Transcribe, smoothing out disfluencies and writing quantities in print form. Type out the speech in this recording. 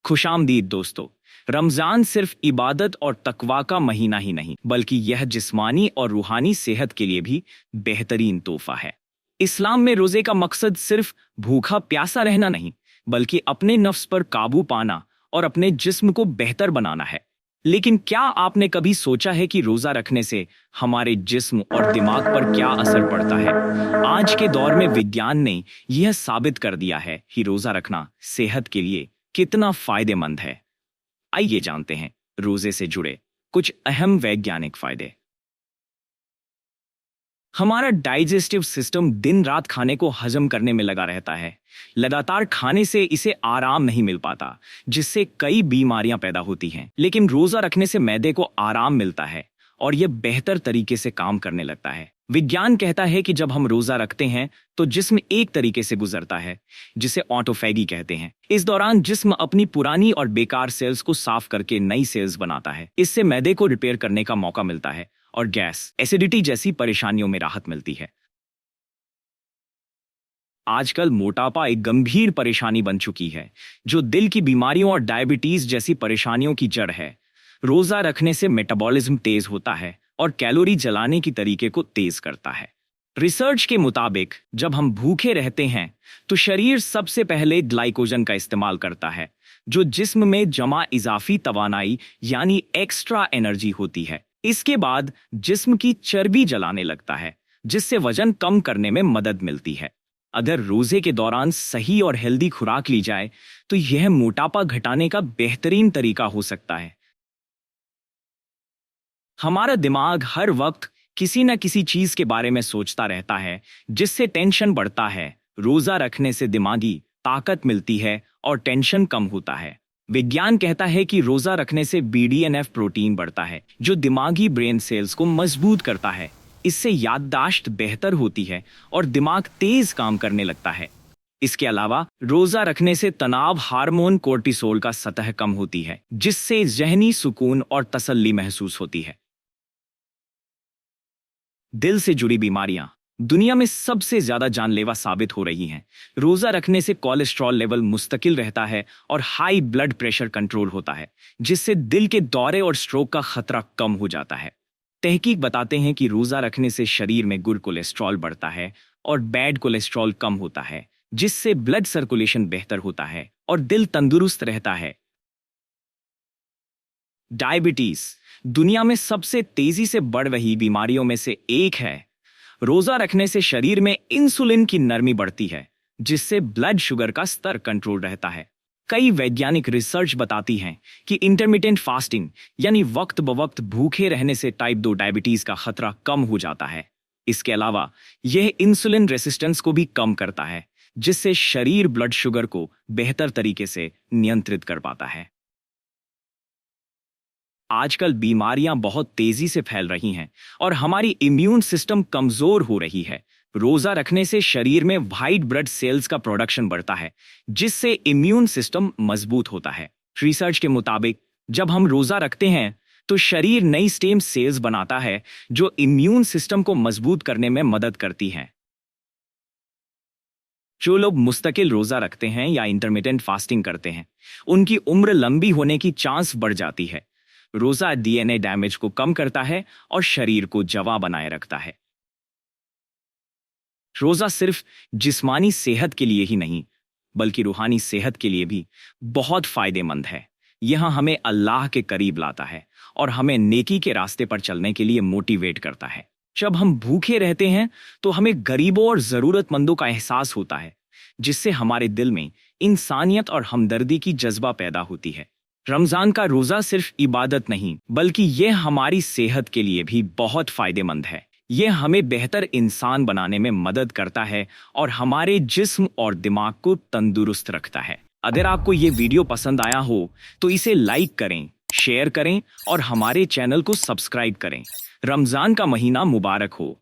खुशामदीद दोस्तों। रमजान सिर्फ इबादत और तकवा का महीना ही नहीं, बल्कि यह जिस्मानी और रूहानी सेहत के लिए भी बेहतरीन तोहफा है। इस्लाम में रोजे का मकसद सिर्फ भूखा प्यासा रहना नहीं, बल्कि अपने नफ्स पर काबू पाना और अपने जिस्म को बेहतर बनाना है। लेकिन क्या आपने कभी सोचा है कि रोजा रखने से हमारे जिस्म और दिमाग पर क्या असर पड़ता है? आज के दौर में विज्ञान ने यह साबित कर दिया है कि रोजा रखना सेहत के लिए कितना फायदेमंद है। आइए जानते हैं रोजे से जुड़े कुछ अहम वैज्ञानिक फायदे। हमारा डाइजेस्टिव सिस्टम दिन रात खाने को हजम करने में लगा रहता है। लगातार खाने से इसे आराम नहीं मिल पाता, जिससे कई बीमारियां पैदा होती हैं। लेकिन रोजा रखने से मैदे को आराम मिलता है और यह बेहतर तरीके से काम करने लगता है। विज्ञान कहता है कि जब हम रोजा रखते हैं तो जिस्म एक तरीके से गुजरता है, जिसे ऑटोफैगी कहते हैं। इस दौरान जिस्म अपनी पुरानी और बेकार सेल्स को साफ करके नई सेल्स बनाता है। इससे मैदे को रिपेयर करने का मौका मिलता है और गैस, एसिडिटी जैसी परेशानियों में राहत मिलती है। आजकल मोटापा एक गंभीर परेशानी बन चुकी है, जो दिल की बीमारियों और डायबिटीज जैसी परेशानियों की जड़ है। रोजा रखने से मेटाबॉलिज्म तेज होता है और कैलोरी जलाने की तरीके को तेज करता है। रिसर्च के मुताबिक जब हम भूखे रहते हैं तो शरीर सबसे पहले ग्लाइकोजन का इस्तेमाल करता है, जो जिस्म में जमा इजाफी तवानाई यानी एक्स्ट्रा एनर्जी होती है। इसके बाद जिस्म की चर्बी जलाने लगता है, जिससे वजन कम करने में मदद मिलती है। अगर रोजे के दौरान सही और हेल्दी खुराक ली जाए तो यह मोटापा घटाने का बेहतरीन तरीका हो सकता है। हमारा दिमाग हर वक्त किसी न किसी चीज के बारे में सोचता रहता है, जिससे टेंशन बढ़ता है। रोजा रखने से दिमागी ताकत मिलती है और टेंशन कम होता है। विज्ञान कहता है कि रोजा रखने से BDNF प्रोटीन बढ़ता है, जो दिमागी ब्रेन सेल्स को मजबूत करता है। इससे याददाश्त बेहतर होती है और दिमाग तेज काम करने लगता है। इसके अलावा रोजा रखने से तनाव हार्मोन कोर्टिसोल का सतह कम होती है, जिससे जहनी सुकून और तसल्ली महसूस होती है। दिल से जुड़ी बीमारियां दुनिया में सबसे ज्यादा जानलेवा साबित हो रही हैं। रोजा रखने से कोलेस्ट्रॉल लेवल मुस्तकिल रहता है और हाई ब्लड प्रेशर कंट्रोल होता है, जिससे दिल के दौरे और स्ट्रोक का खतरा कम हो जाता है। तहकीक बताते हैं कि रोजा रखने से शरीर में गुड कोलेस्ट्रॉल बढ़ता है और बैड कोलेस्ट्रॉल कम होता है, जिससे ब्लड सर्कुलेशन बेहतर होता है और दिल तंदुरुस्त रहता है। डायबिटीज दुनिया में सबसे तेजी से बढ़ रही बीमारियों में से एक है। रोजा रखने से शरीर में इंसुलिन की नरमी बढ़ती है, जिससे ब्लड शुगर का स्तर कंट्रोल रहता है। कई वैज्ञानिक रिसर्च बताती हैं कि इंटरमिटेंट फास्टिंग यानी वक्त बवक्त भूखे रहने से टाइप 2 डायबिटीज का खतरा कम हो जाता है। इसके अलावा यह इंसुलिन रेसिस्टेंस को भी कम करता है, जिससे शरीर ब्लड शुगर को बेहतर तरीके से नियंत्रित कर पाता है। आजकल बीमारियां बहुत तेजी से फैल रही हैं और हमारी इम्यून सिस्टम कमजोर हो रही है। रोजा रखने से शरीर में व्हाइट ब्लड सेल्स का प्रोडक्शन बढ़ता है, जिससे इम्यून सिस्टम मजबूत होता है। रिसर्च के मुताबिक जब हम रोजा रखते हैं तो शरीर नई स्टेम सेल्स बनाता है, जो इम्यून सिस्टम को मजबूत करने में मदद करती हैं। जो लोग मुस्तकिल रोजा रखते हैं या इंटरमिटेंट फास्टिंग करते हैं, उनकी उम्र लंबी होने की चांस बढ़ जाती है। रोजा DNA डैमेज को कम करता है और शरीर को जवां बनाए रखता है। रोजा सिर्फ जिस्मानी सेहत के लिए ही नहीं, बल्कि रूहानी सेहत के लिए भी बहुत फायदेमंद है। यह हमें अल्लाह के करीब लाता है और हमें नेकी के रास्ते पर चलने के लिए मोटिवेट करता है। जब हम भूखे रहते हैं तो हमें गरीबों और जरूरतमंदों का एहसास होता है, जिससे हमारे दिल में इंसानियत और हमदर्दी की जज्बा पैदा होती है। रमजान का रोजा सिर्फ इबादत नहीं, बल्कि यह हमारी सेहत के लिए भी बहुत फायदेमंद है। यह हमें बेहतर इंसान बनाने में मदद करता है और हमारे जिस्म और दिमाग को तंदुरुस्त रखता है। अगर आपको ये वीडियो पसंद आया हो तो इसे लाइक करें, शेयर करें और हमारे चैनल को सब्सक्राइब करें। रमजान का महीना मुबारक हो।